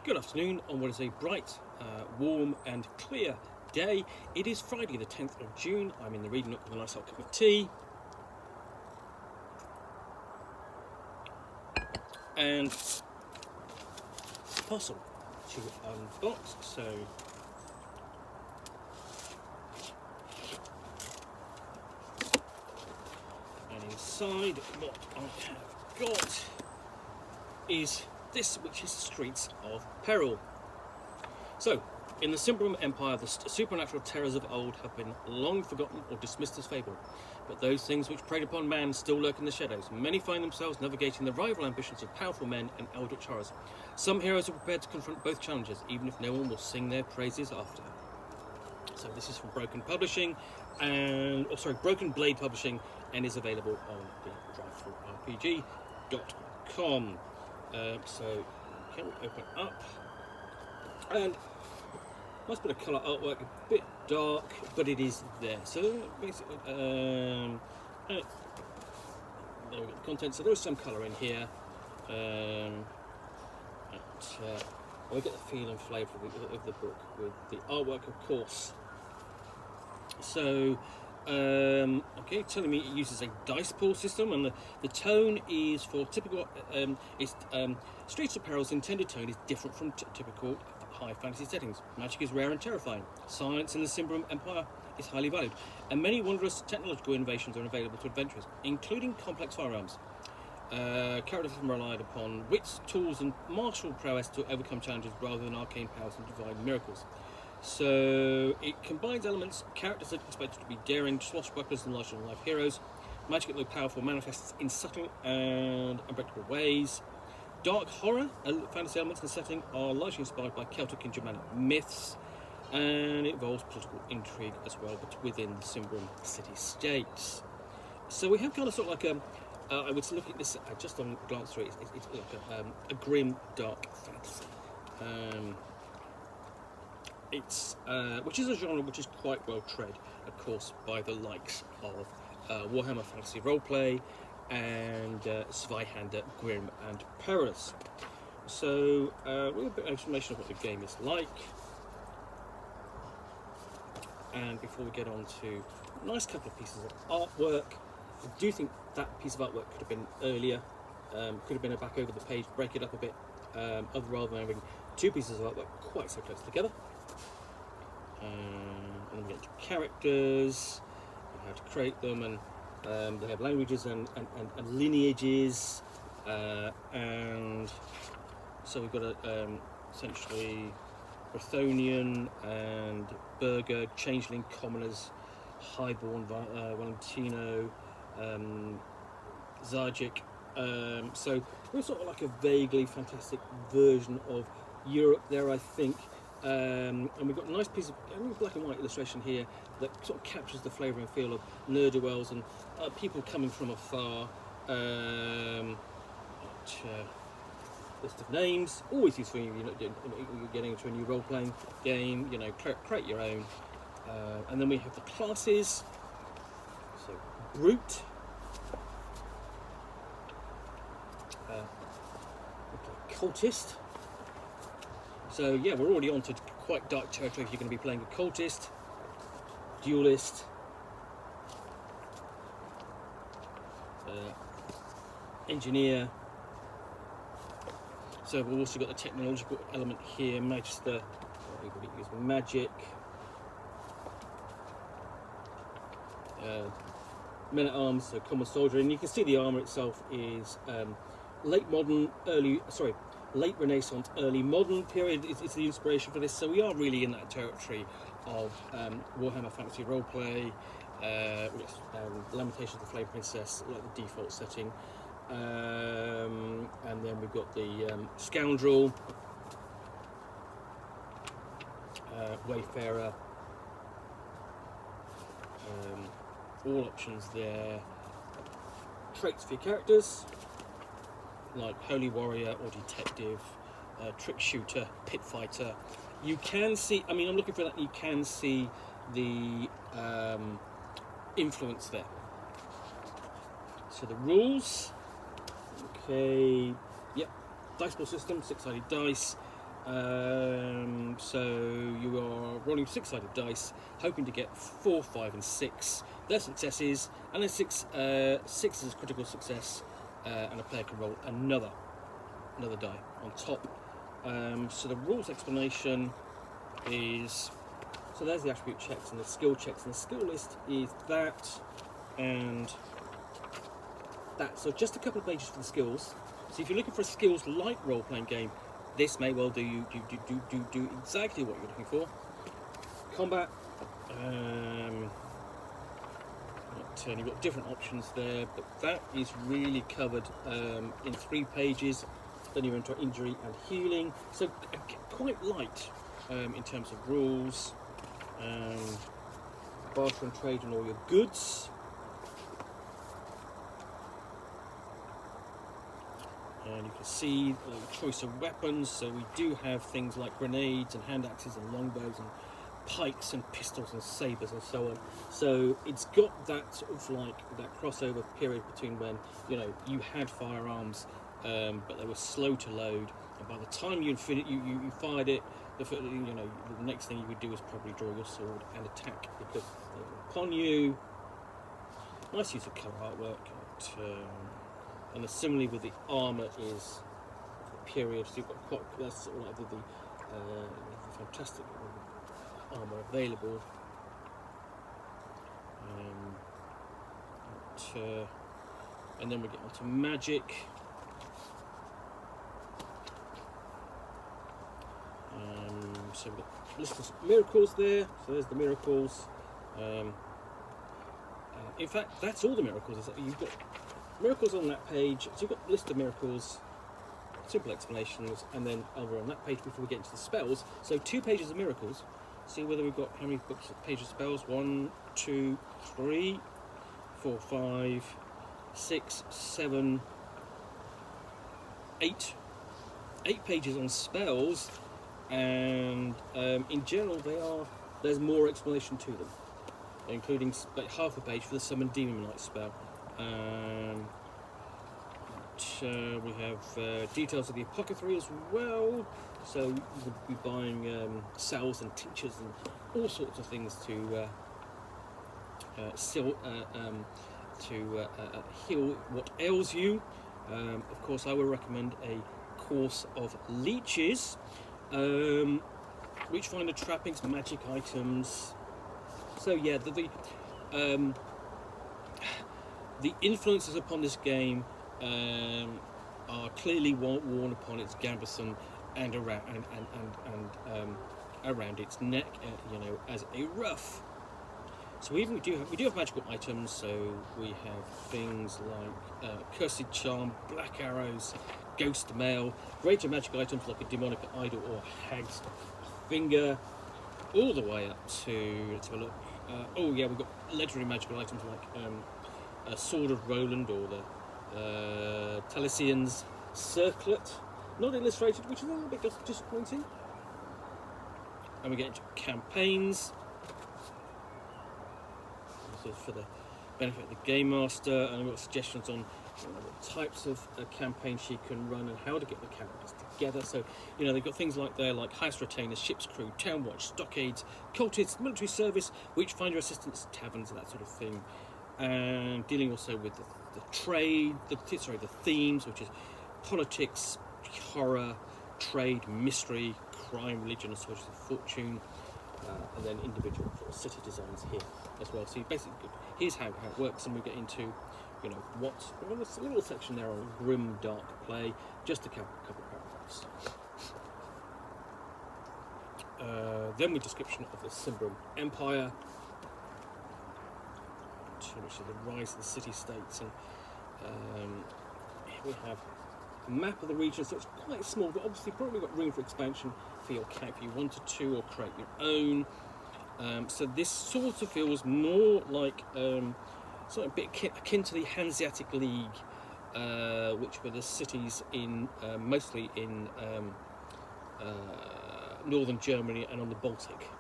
Good afternoon on what is a bright, warm and clear day. It is Friday the 10th of June. I'm in the reading nook with a nice hot cup of tea. And a parcel to unbox. So and inside what I have got is this, which is the Streets of Peril. So, in the Cymbrian Empire, the supernatural terrors of old have been long forgotten or dismissed as fable. But those things which preyed upon man still lurk in the shadows. Many find themselves navigating the rival ambitions of powerful men and eldritch horrors. Some heroes are prepared to confront both challenges, even if no one will sing their praises after. So this is from Broken Publishing, and Broken Blade Publishing, and is available on the drive-thrurpg.com. So okay, we'll open up, and nice bit of colour artwork, a bit dark, but it is there. So basically, there we go, the content. So there is some colour in here, we get the feel and flavour of the book with the artwork, of course. So okay, telling me it uses a dice pool system, and the tone is for typical. Streets of Peril's intended tone is different from typical high fantasy settings. Magic is rare and terrifying. Science in the Cymbrian Empire is highly valued, and many wondrous technological innovations are available to adventurers, including complex firearms. Characters relied upon wits, tools, and martial prowess to overcome challenges rather than arcane powers and divine miracles. So it combines elements. Characters are expected to be daring swashbucklers and larger-than-life heroes. Magic, though powerful, manifests in subtle and unpredictable ways. Dark horror fantasy elements in the setting are largely inspired by Celtic and Germanic myths, and it involves political intrigue as well, but within the Cymbrian city-states. So we have kind of sort of like I would look at this just on a glance through it. It's like a grim, dark fantasy. It's which is a genre which is quite well tread, of course, by the likes of Warhammer Fantasy Roleplay and Zweihander, Grim and Peril. So we have a bit of information of what the game is like. And before we get on to a nice couple of pieces of artwork, I do think that piece of artwork could have been earlier, could have been a back over the page, break it up a bit, rather than having two pieces of artwork quite so close together. And then we get to characters, and how to create them, and they have languages and lineages, and so we've got essentially Brythonian and Burger, Changeling, Commoners, Highborn, Valentino, Zajic. So we're sort of like a vaguely fantastic version of Europe there, I think. And we've got a nice piece of black and white illustration here that sort of captures the flavour and feel of ne'er-do-wells and people coming from afar. List of names, always useful when you're getting into a new role-playing game. Create your own. And then we have the classes. So Brute, Cultist. So yeah, we're already on to quite dark territory if you're going to be playing a cultist, duelist, engineer. So we've also got the technological element here, Magister, everybody uses magic, men-at-arms, so common soldier, and you can see the armour itself is late Renaissance, early modern period is the inspiration for this. So we are really in that territory of Warhammer Fantasy Roleplay, Lamentations of the Flame Princess, like the default setting, and then we've got the Scoundrel, Wayfarer, all options there. Traits for your characters, like Holy Warrior or Detective, Trick Shooter, Pit Fighter. You can see, I'm looking for that, you can see the influence there. So the rules, okay, yep, dice ball system, 6-sided dice, So you are rolling 6-sided dice, hoping to get 4, 5, and 6. They're successes, and then 6 is a critical success, and a player can roll another die on top. So the rules explanation is, so there's the attribute checks and the skill checks, and the skill list is that and that. So just a couple of pages for the skills. So if you're looking for a skills light role-playing game, this may well do exactly what you're looking for. Combat, you've got different options there, but that is really covered in 3 pages. Then you're into injury and healing, so quite light in terms of rules. Barter and trade and all your goods. And you can see the choice of weapons, so we do have things like grenades and hand axes and longbows and pikes and pistols and sabres and so on. So it's got that sort of like that crossover period between when, you know, you had firearms, but they were slow to load, and by the time you fired it, you know, the next thing you would do is probably draw your sword and attack, because they were upon you. Nice use of colour artwork. And similarly with the armour is the period, so you've got quite, that's sort of like the fantastic armour available. And then we get onto magic. So we've got list of miracles there, so there's the miracles. In fact, that's all the miracles. You've got miracles on that page, so you've got a list of miracles, simple explanations, and then over on that page before we get into the spells, so 2 pages of miracles. See whether we've got how many pages of spells. 1, 2, 3, 4, 5, 6, 7, 8. 8 pages on spells, and in general there's more explanation to them, including like half a page for the Summon Demon Knight spell. We have details of the apothecary as well, so you would be buying salves and tinctures and all sorts of things to heal what ails you. Of course, I would recommend a course of leeches, which find the trappings, magic items. So yeah, the influences upon this game are clearly worn upon its gambeson and around its neck, you know, as a ruff. So we do have magical items. So we have things like cursed charm, black arrows, ghost mail, greater magical items like a demonic idol or hag's finger, all the way up to, let's have a look. Oh yeah, we've got legendary magical items like a Sword of Roland or the Talisian's Circlet, not illustrated, which is a little bit disappointing. And we get into campaigns. This is for the benefit of the game master, and we've got suggestions on what types of campaigns she can run and how to get the characters together. So, you know, they've got things like there, like heist retainers, ship's crew, town watch, stockades, cultists, military service, witchfinder assistants, taverns, and that sort of thing. And dealing also with the trade, the themes, which is politics, horror, trade, mystery, crime, religion, and sources of fortune, and then individual sort of city designs here as well. So basically, here's how it works, and we get into, you know, there's a little section there on grim, dark play, just a couple of paragraphs. Then with description of the Cimbrum Empire, which is the rise of the city-states, and here we have a map of the region. So it's quite small, but obviously probably got room for expansion for your character if you wanted to, or create your own. So this sort of feels more like something a bit akin to the Hanseatic League, which were the cities in mostly in northern Germany and on the Baltic,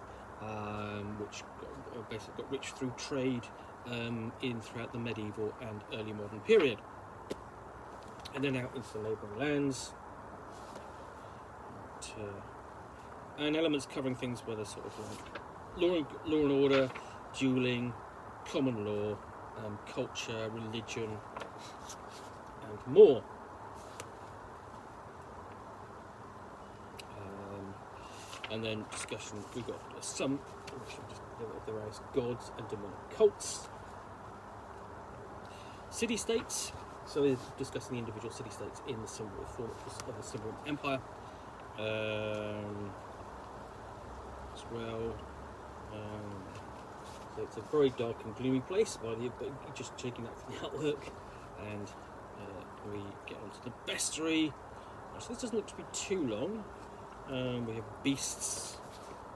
which basically got rich through trade throughout the medieval and early modern period, and then out into the neighbouring lands. and elements covering things where there's sort of like law and order, dueling, common law, culture, religion, and more. And then discussion, we've got some of the various gods and demonic cults. City-states, so we're discussing the individual city-states in the symbol form of the symbol empire. As well. So it's a very dark and gloomy place, but just checking that from the artwork. And we get onto the bestiary. So this doesn't look to be too long. We have beasts,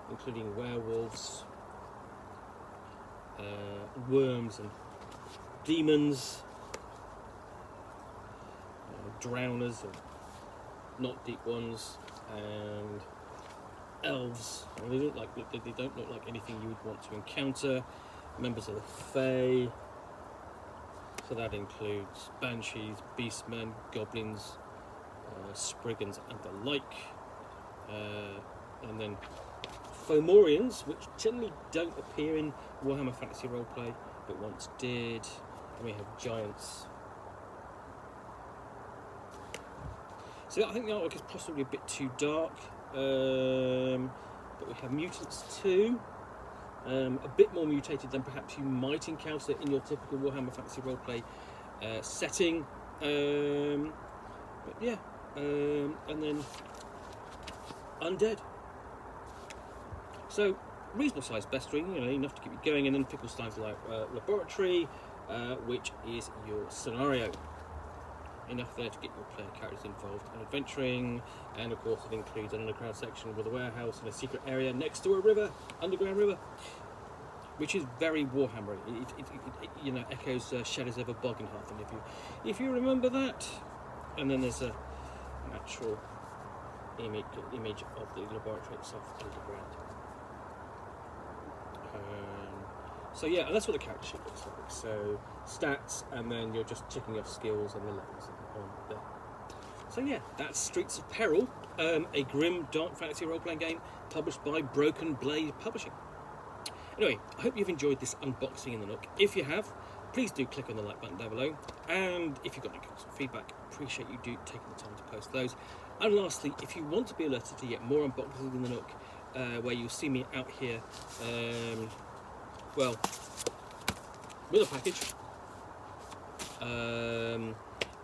including werewolves, worms and demons, drowners, or not deep ones, and elves. And they don't look like anything you would want to encounter. Members of the Fae. So that includes banshees, beastmen, goblins, spriggans, and the like. And then Fomorians, which generally don't appear in Warhammer Fantasy Roleplay, but once did. And we have giants. So I think the artwork is possibly a bit too dark, but we have mutants too, a bit more mutated than perhaps you might encounter in your typical Warhammer Fantasy Roleplay setting. But yeah, and then undead. So reasonable sized bestiary, enough to keep you going, and then Fickelstein's laboratory, which is your scenario. Enough there to get your player characters involved and adventuring, and of course it includes an underground section with a warehouse and a secret area next to a river, underground river, which is very Warhammer. It echoes Shadows Over Boggenhafen, if you remember that. And then there's a natural image of the laboratory itself underground. So yeah, and that's what the character sheet looks like. So stats, and then you're just checking off skills and the levels on there. So yeah, that's Streets of Peril, a grim, dark fantasy role-playing game published by Broken Blade Publishing. Anyway, I hope you've enjoyed this unboxing in the Nook. If you have, please do click on the like button down below. And if you've got any comments or feedback, appreciate you taking the time to post those. And lastly, if you want to be alerted to yet more unboxings in the Nook, where you'll see me out here, well, with a package,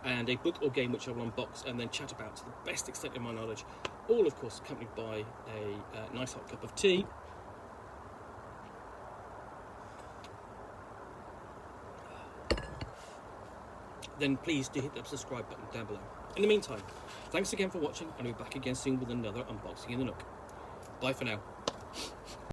and a book or game which I will unbox and then chat about to the best extent of my knowledge, all of course accompanied by a nice hot cup of tea. Then please do hit that subscribe button down below. In the meantime, thanks again for watching, and I'll be back again soon with another unboxing in the Nook. Bye for now.